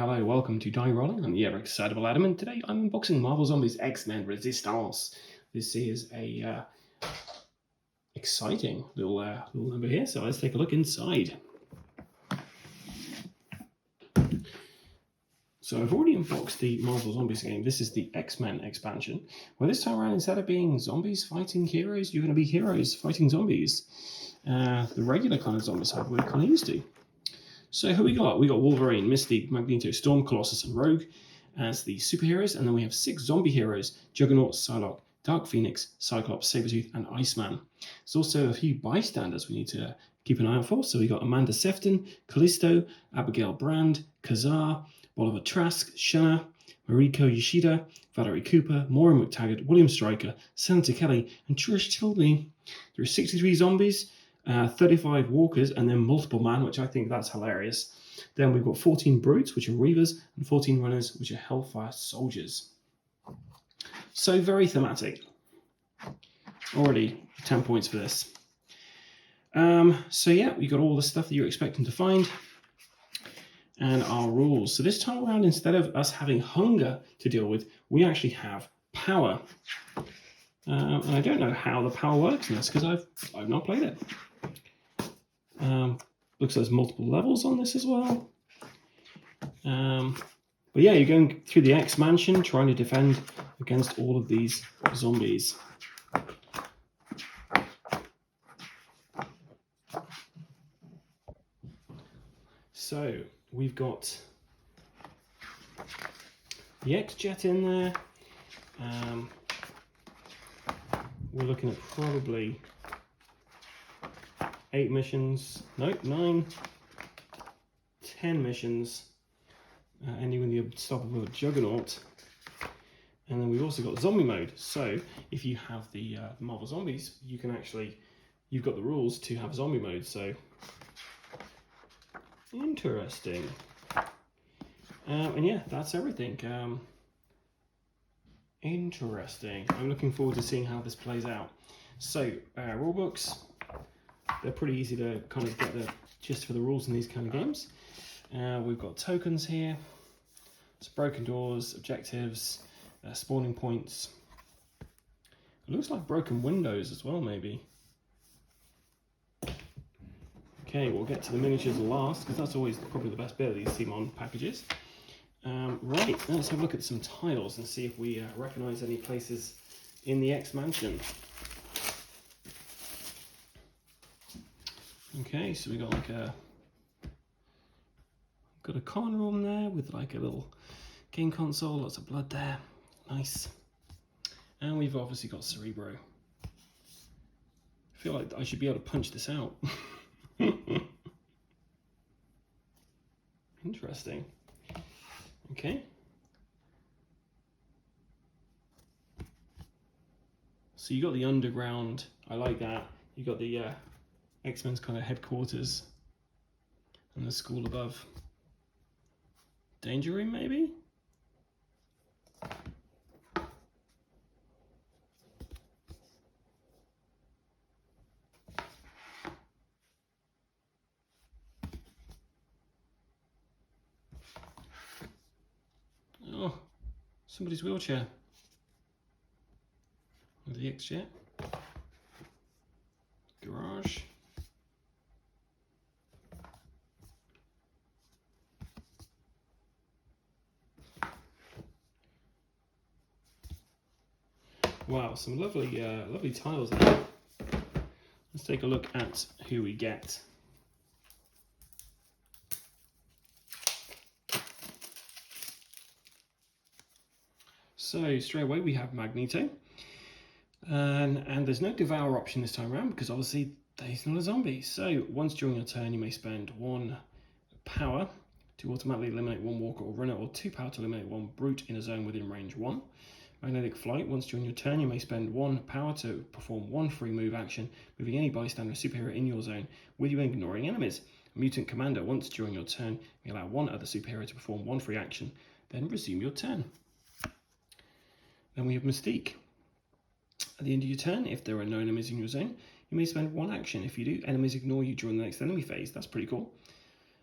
Hello, welcome to Die Rollin. I'm the ever-excitable Adam, and today I'm unboxing Marvel Zombicide Xmen Resistance. This is a exciting little number here, so let's take a look inside. So I've already unboxed the Marvel Zombies game. This is the X-Men expansion, where this time around, instead of being zombies fighting heroes, you're going to be heroes fighting zombies. The regular kind of zombicide we're kind of used to. So who we got? We got Wolverine, Mystique, Magneto, Storm, Colossus, and Rogue as the superheroes, and then we have 6 zombie heroes: Juggernaut, Psylocke, Dark Phoenix, Cyclops, Sabretooth, and Iceman. There's also a few bystanders we need to keep an eye out for. So we got Amanda Sefton, Callisto, Abigail Brand, Kazar, Bolivar Trask, Shanna, Mariko Yoshida, Valerie Cooper, Maureen McTaggart, William Stryker, Senator Kelly, and Trish Tilby. There are 63 zombies, 35 walkers, and then multiple man, which I think that's hilarious. Then we've got 14 brutes, which are reavers, and 14 runners, which are hellfire soldiers. So very thematic. Already 10 points for this. So yeah, we got all the stuff that you're expecting to find. And our rules. So this time around, instead of us having hunger to deal with, we actually have power. And I don't know how the power works in this because I've not played it. Looks like there's multiple levels on this as well. But yeah, you're going through the X Mansion trying to defend against all of these zombies. So we've got the X-Jet in there. We're looking at probably 8 missions, nope, 9, 10 missions, ending with the unstoppable Juggernaut. And then we've also got zombie mode. So if you have the Marvel Zombies, you can actually, you've got the rules to have zombie mode. So interesting. And yeah, that's everything. Interesting. I'm looking forward to seeing how this plays out. So rulebooks, they're pretty easy to kind of get the gist for the rules in these kind of games. We've got tokens here. It's broken doors, objectives, spawning points. It looks like broken windows as well, maybe. Okay, we'll get to the miniatures last, because that's always probably the best bit of these CMON packages. Right, let's have a look at some tiles and see if we recognise any places in the X Mansion. Okay, so we got like a common room there with like a little game console, lots of blood there, nice. And we've obviously got Cerebro. I feel like I should be able to punch this out. Interesting. Okay. So you got the underground. I like that. You got the X-Men's kind of headquarters and the school above. Danger room, maybe? Oh, somebody's wheelchair. With the X-Jet. Garage. Wow, some lovely, lovely tiles there. Let's take a look at who we get. So straight away we have Magneto, and there's no devour option this time around because obviously he's not a zombie. So once during your turn you may spend 1 power to automatically eliminate 1 walker or runner, or 2 power to eliminate 1 brute in a zone within range 1. Magnetic Flight, once during your turn you may spend 1 power to perform 1 free move action, moving any bystander or superhero in your zone with you and ignoring enemies. Mutant Commander, once during your turn you allow 1 other superhero to perform 1 free action, then resume your turn. Then we have Mystique. At the end of your turn, if there are no enemies in your zone, you may spend 1 action. If you do, enemies ignore you during the next enemy phase. That's pretty cool.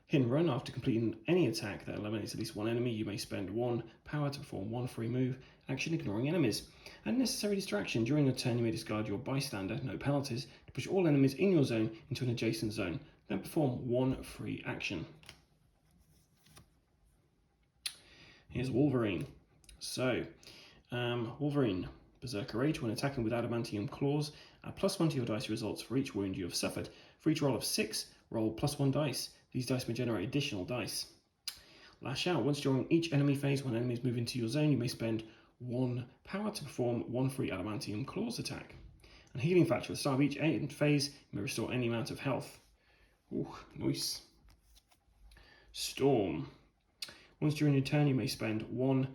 Hit and run. After completing any attack that eliminates at least one enemy, you may spend 1 power to perform 1 free move action ignoring enemies. Unnecessary distraction. During your turn, you may discard your bystander, no penalties, to push all enemies in your zone into an adjacent zone. Then perform 1 free action. Here's Wolverine. So, Wolverine, Berserker Rage. When attacking with adamantium claws, add +1 to your dice results for each wound you have suffered. For each roll of 6, roll +1 dice. These dice may generate additional dice. Lash Out. Once during each enemy phase, when enemies move into your zone, you may spend 1 power to perform 1 free adamantium claws attack. And Healing Factor. At the start of each phase, you may restore any amount of health. Ooh, nice. Storm. Once during your turn, you may spend 1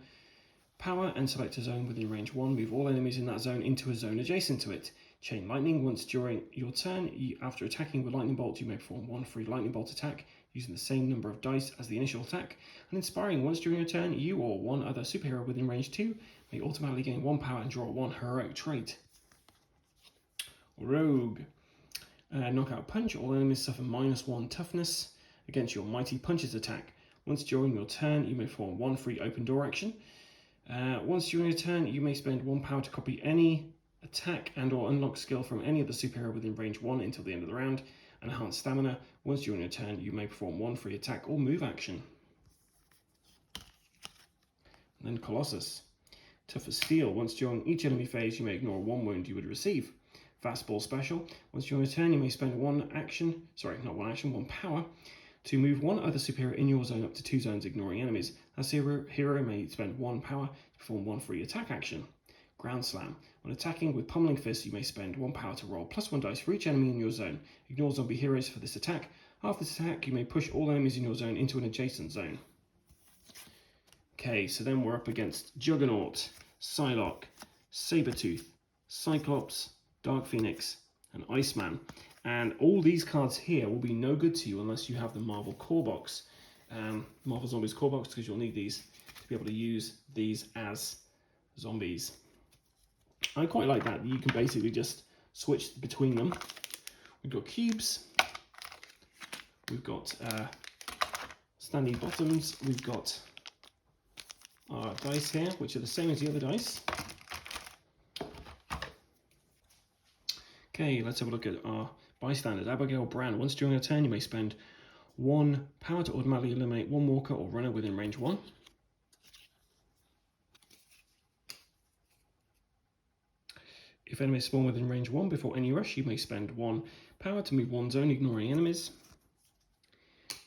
power and select a zone within range 1. Move all enemies in that zone into a zone adjacent to it. Chain Lightning. Once during your turn, after attacking with Lightning Bolt, you may perform 1 free Lightning Bolt attack using the same number of dice as the initial attack. And Inspiring. Once during your turn, you or one other superhero within range 2 may automatically gain 1 power and draw 1 heroic trait. Rogue. Knockout Punch. All enemies suffer -1 toughness against your Mighty Punches attack. Once during your turn, you may perform 1 free open door action. Once during your turn, you may spend 1 power to copy any attack and or unlock skill from any other superhero within range 1 until the end of the round. Enhanced Stamina. Once during your turn, you may perform 1 free attack or move action. And then Colossus. Tough as Steel. Once during each enemy phase, you may ignore 1 wound you would receive. Fastball Special. Once during your turn, you may spend 1 power to move 1 other superhero in your zone up to 2 zones, ignoring enemies. That hero may spend 1 power to perform 1 free attack action. Ground Slam. When attacking with Pummeling Fist, you may spend 1 power to roll +1 dice for each enemy in your zone. Ignore zombie heroes for this attack. After this attack, you may push all enemies in your zone into an adjacent zone. Okay, so then we're up against Juggernaut, Psylocke, Sabretooth, Cyclops, Dark Phoenix, and Iceman. And all these cards here will be no good to you unless you have the Marvel Core Box, Marvel Zombies Core Box, because you'll need these to be able to use these as zombies. I quite like that. You can basically just switch between them. We've got cubes. We've got standing bottoms. We've got our dice here, which are the same as the other dice. Okay, let's have a look at our bystanders. Abigail Brand. Once during a turn, you may spend 1 power to automatically eliminate 1 walker or runner within range 1. If enemies spawn within range 1 before any rush, you may spend 1 power to move 1 zone, ignoring enemies.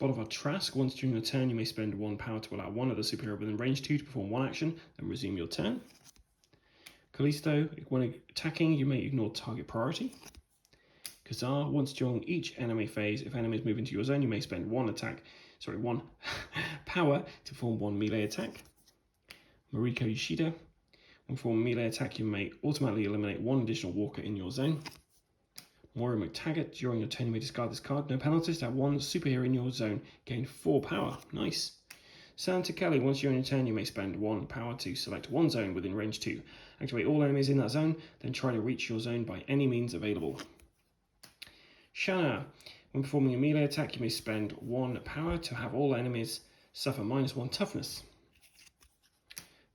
Bolivar Trask. Once during your turn, you may spend 1 power to allow 1 other superhero within range 2 to perform 1 action, then resume your turn. Callisto. When attacking, you may ignore target priority. Kazar. Once during each enemy phase, if enemies move into your zone, you may spend 1 power to perform 1 melee attack. Mariko Yoshida. When performing a melee attack, you may automatically eliminate 1 additional walker in your zone. Moira McTaggart. During your turn, you may discard this card. No penalties. To have 1 superhero in your zone gain 4 power. Nice. Santa Kelly. Once during your turn, you may spend 1 power to select 1 zone within range 2. Activate all enemies in that zone, then try to reach your zone by any means available. Shanna. When performing a melee attack, you may spend 1 power to have all enemies suffer -1 toughness.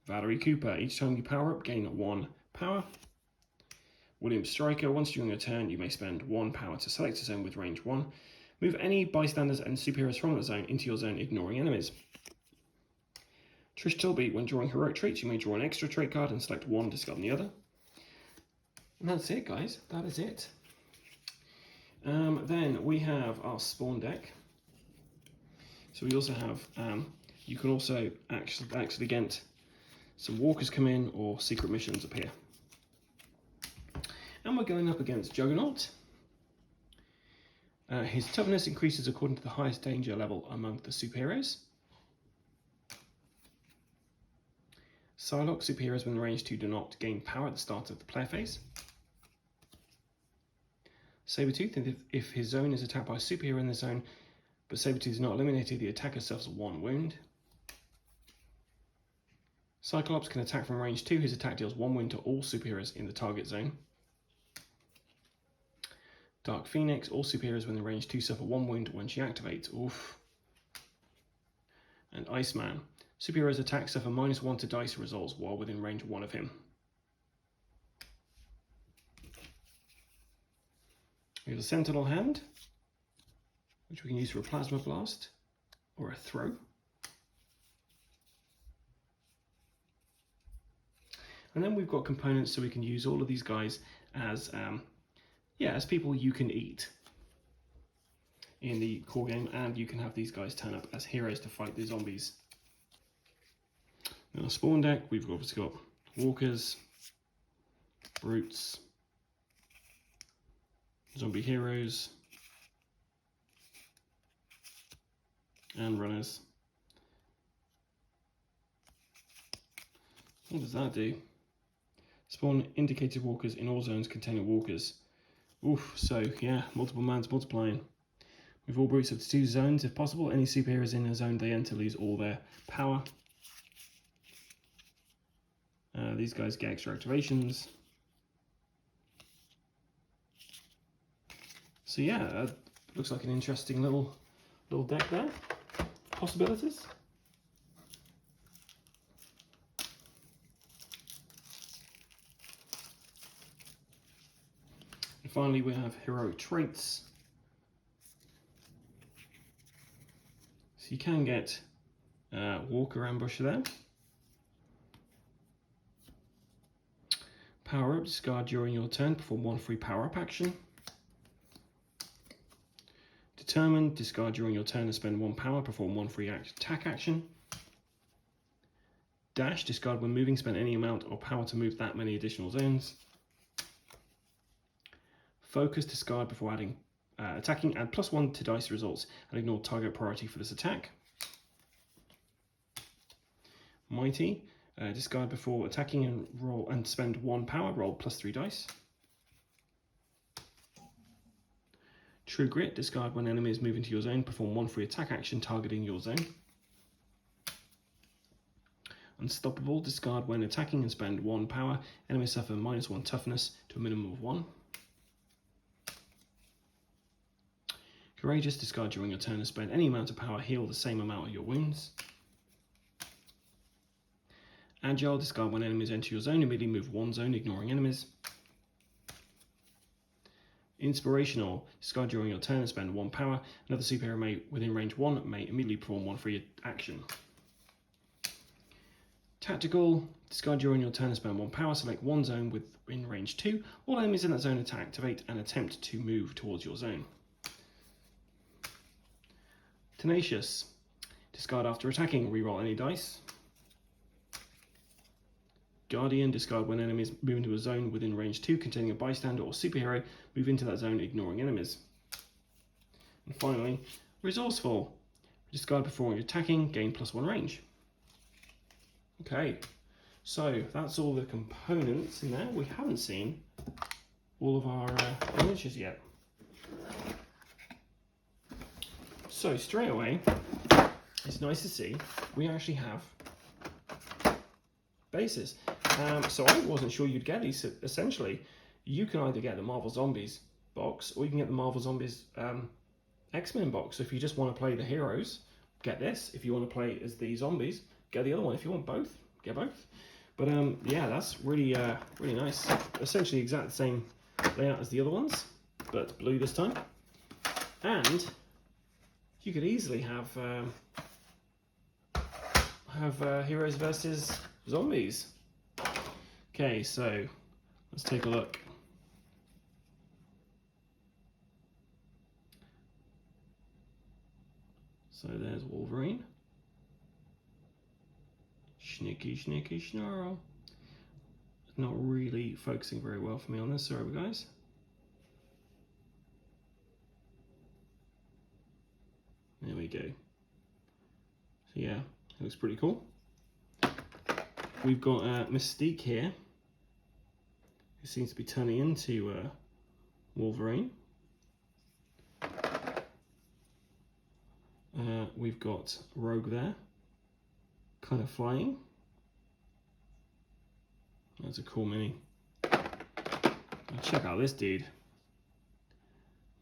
Valerie Cooper. Each time you power up, gain 1 power. William Stryker. Once during your turn, you may spend 1 power to select a zone with range 1. Move any bystanders and superheroes from that zone into your zone, ignoring enemies. Trish Tilby. When drawing heroic traits, you may draw an extra trait card and select 1, discarding the other. And that's it, guys. That is it. Then we have our spawn deck. So we also have, you can also actually get some walkers come in or secret missions appear. And we're going up against Juggernaut. His toughness increases according to the highest danger level among the superheroes. Psylocke. Superheroes within range 2 do not gain power at the start of the player phase. Sabretooth. If his zone is attacked by a superhero in the zone, but Sabretooth is not eliminated, the attacker suffers 1 wound. Cyclops can attack from range 2. His attack deals 1 wound to all superheroes in the target zone. Dark Phoenix. All superheroes within range 2 suffer 1 wound when she activates. Oof. and Iceman. Superhero's attacks suffer -1 to dice results while within range 1 of him. We have a Sentinel Hand, which we can use for a Plasma Blast or a Throw. And then we've got components so we can use all of these guys as, as people you can eat in the core game, and you can have these guys turn up as heroes to fight the zombies. In our spawn deck, we've obviously got walkers, brutes, zombie heroes, and runners. What does that do? Spawn indicated walkers in all zones containing walkers. Oof, so yeah, multiple mans multiplying. With all brutes up to 2 zones if possible. Any superheroes in a zone they enter lose all their power. These guys get extra activations. So yeah, looks like an interesting little deck there. Possibilities. And finally we have heroic traits. So you can get Walker Ambusher there. Power up, discard during your turn, perform 1 free power-up action. Determined, discard during your turn and spend 1 power, perform 1 free attack action. Dash, discard when moving, spend any amount of power to move that many additional zones. Focus, discard before adding attacking, add +1 to dice results and ignore target priority for this attack. Mighty, discard before attacking and roll and spend 1 power, roll +3 dice. True Grit, discard when enemies move into your zone, perform 1 free attack action targeting your zone. Unstoppable, discard when attacking and spend 1 power, enemies suffer -1 toughness to a minimum of 1. Courageous, discard during your turn and spend any amount of power, heal the same amount of your wounds. Agile, discard when enemies enter your zone, immediately move 1 zone, ignoring enemies. Inspirational, discard during your turn and spend 1 power. Another superhero may, within range 1, may immediately perform 1 free action. Tactical, discard during your turn and spend 1 power, select 1 zone within range 2. All enemies in that zone activate and attempt to move towards your zone. Tenacious, discard after attacking, reroll any dice. Guardian, discard when enemies move into a zone within range 2 containing a bystander or superhero, move into that zone ignoring enemies. And finally, Resourceful, discard before attacking, gain +1 range. Okay, so that's all the components in there. We haven't seen all of our miniatures yet. So straight away, it's nice to see we actually have bases. So I wasn't sure you'd get these. So essentially, you can either get the Marvel Zombies box, or you can get the Marvel Zombies X-Men box. So if you just want to play the heroes, get this. If you want to play as the zombies, get the other one. If you want both, get both. But yeah, that's really really nice. Essentially exactly the same layout as the other ones, but blue this time. And you could easily have heroes versus zombies. Okay, so let's take a look. So there's Wolverine. Sneaky, sneaky, snarl. Not really focusing very well for me on this, sorry guys. There we go. So yeah, it looks pretty cool. We've got Mystique here, who seems to be turning into Wolverine. We've got Rogue there, kind of flying. That's a cool mini. Now check out this dude.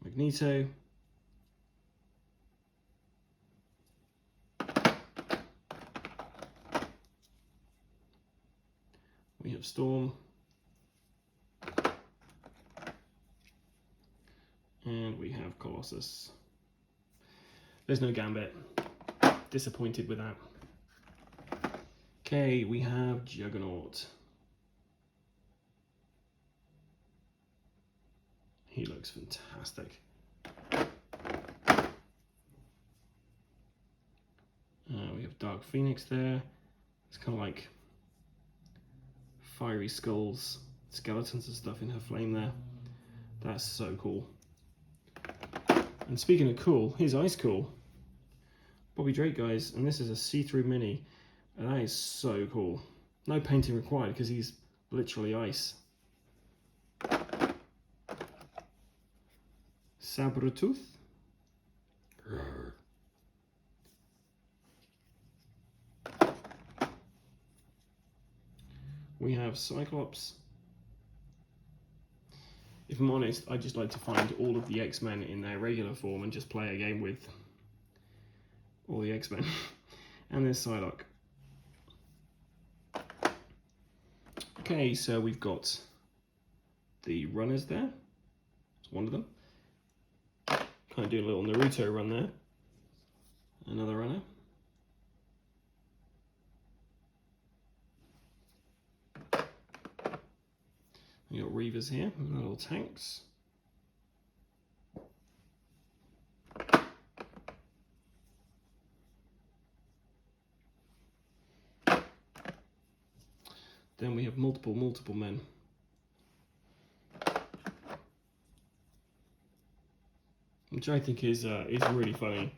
Magneto. We have Storm. And we have Colossus. There's no Gambit. Disappointed with that. Okay, we have Juggernaut. He looks fantastic. We have Dark Phoenix there. It's kind of like fiery skulls, skeletons and stuff in her flame there. That's so cool. And speaking of cool, here's Ice Cool. Bobby Drake, guys, and this is a see-through mini. And that is so cool. No painting required because he's literally ice. Sabretooth. We have Cyclops. If I'm honest, I just like to find all of the X-Men in their regular form and just play a game with all the X-Men. And there's Psylocke. Okay, so we've got the runners there. It's one of them. Kind of doing a little Naruto run there. Another runner. We got Reavers here, little tanks. Then we have multiple men. Which I think is really funny.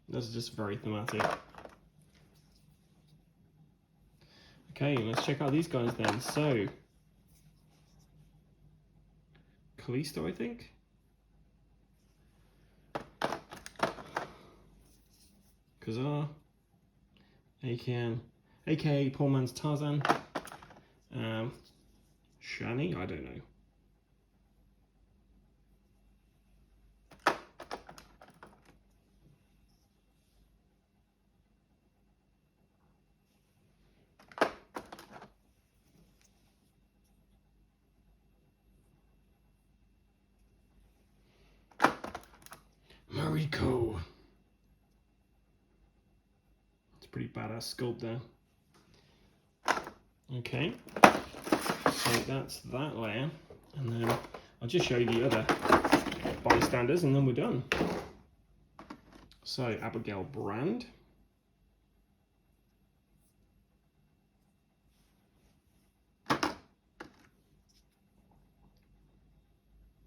That's just very thematic. Okay, let's check out these guys then. So, Callisto, I think. Kazar, aka Poor Man's Tarzan. Shani, I don't know. Mariko. Pretty badass sculpt there. Okay, so that's that layer, and then I'll just show you the other bystanders and then we're done. So Abigail Brand,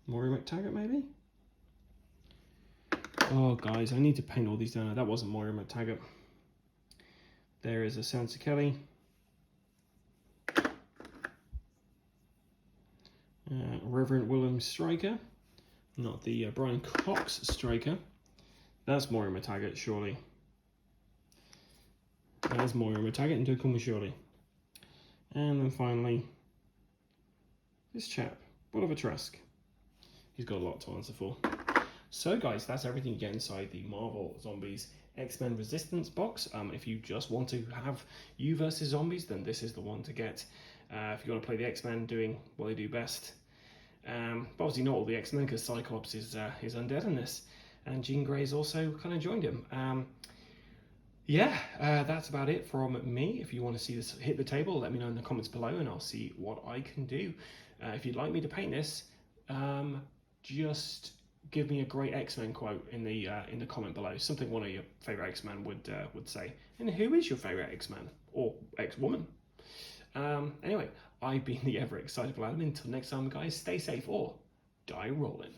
Maury McTaggart maybe? Oh guys, I need to paint all these down. That wasn't Maury McTaggart. There is a Sansa Kelly. Reverend William Stryker. Not the Brian Cox Stryker. That's Maury McTaggart, surely. There's Maury McTaggart and Don't Call Me Shirley. And then finally, this chap, Bolivar Trask. He's got a lot to answer for. So guys, that's everything you get inside the Marvel Zombies Xmen Resistance box. If you just want to have you versus zombies, then this is the one to get. If you want to play the X-Men doing what they do best. But obviously not all the X-Men, because Cyclops is undead in this. And Jean Grey's also kind of joined him. Yeah, that's about it from me. If you want to see this hit the table, let me know in the comments below and I'll see what I can do. If you'd like me to paint this, just give me a great X-Men quote in the comment below. Something one of your favourite X-Men would say. And who is your favourite X-Man or X-Woman? Anyway, I've been the ever excitable Adam. Until next time, guys, stay safe or die rolling.